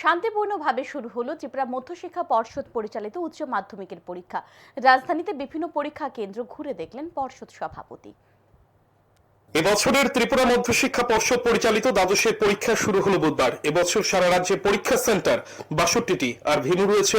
শান্তিপূর্ণভাবে শুরু হলো ত্রিপুরা মধ্যশিক্ষা পর্ষদ পরিচালিত উচ্চ মাধ্যমিকের পরীক্ষা। রাজধানীতে বিভিন্ন পরীক্ষা কেন্দ্র ঘুরে দেখলেন পর্ষদ সভাপতি। এবছরের ত্রিপুরা মধ্যশিক্ষা পর্ষদ পরিচালিত দ্বাদশের পরীক্ষা শুরু হলো বুধবার। এবছর সারা রাজ্যে পরীক্ষা সেন্টার 62টি আর ভেন্যু রয়েছে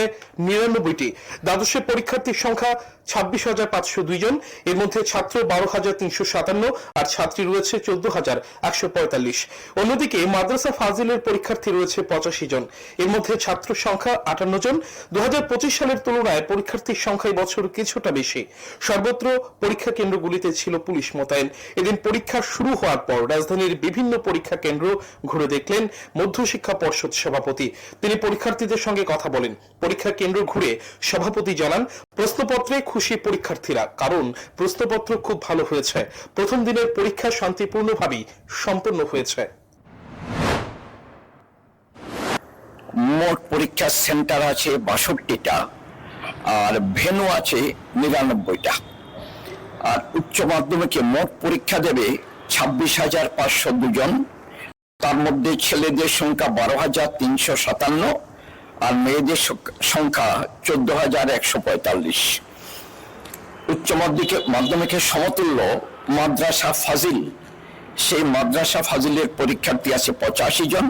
99টি। দ্বাদশের পরীক্ষার্থীর সংখ্যা 26,502 জন। এর মধ্যে ছাত্র 12,357 আর ছাত্রী রয়েছে 14,145। অন্যদিকে মাদ্রাসা ফাজিলের পরীক্ষার্থী রয়েছে 85 জন। এর মধ্যে ছাত্র সংখ্যা 58 জন। 2025 সালের তুলনায় পরীক্ষার্থীর সংখ্যা এবছর কিছুটা বেশি। সর্বত্র পরীক্ষা কেন্দ্রগুলিতে ছিল পুলিশ মোতায়েন। এদিন পরীক্ষা শুরু হওয়ার পর রাজধানীর বিভিন্ন পরীক্ষা কেন্দ্র ঘুরে দেখলেন মধ্যশিক্ষা পর্ষদ সভাপতি। তিনি পরীক্ষার্থীদের সঙ্গে কথা বলেন। পরীক্ষা কেন্দ্র ঘুরে সভাপতি জানান, প্রশ্নপত্রে খুশি পরীক্ষার্থীরা, কারণ প্রশ্নপত্র খুব ভালো হয়েছে। প্রথম দিনের পরীক্ষা শান্তিপূর্ণভাবেই সম্পন্ন হয়েছে। মোট পরীক্ষা সেন্টার আছে 62টা আর ভেন্যু আছে 99টা। আর উচ্চ মাধ্যমিকে মোট পরীক্ষা দেবে 26,502 জন। তার মধ্যে ছেলেদের সংখ্যা 12,357 আর মেয়েদের সংখ্যা 14,145। উচ্চ মাধ্যমিকের সমতুল্য মাদ্রাসা ফাজিল, সেই মাদ্রাসা ফাজিলের পরীক্ষার্থী আছে 85 জন।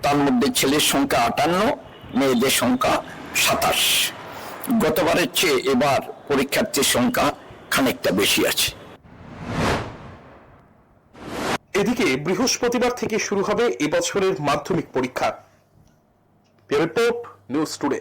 তার মধ্যে ছেলের সংখ্যা 58, মেয়েদের সংখ্যা 27। গতবারের চেয়ে এবার পরীক্ষার্থীর সংখ্যা খানিকটা বেশি আছে। এদিকে বৃহস্পতিবার থেকে শুরু হবে এবছরের মাধ্যমিক পরীক্ষা। Report news today.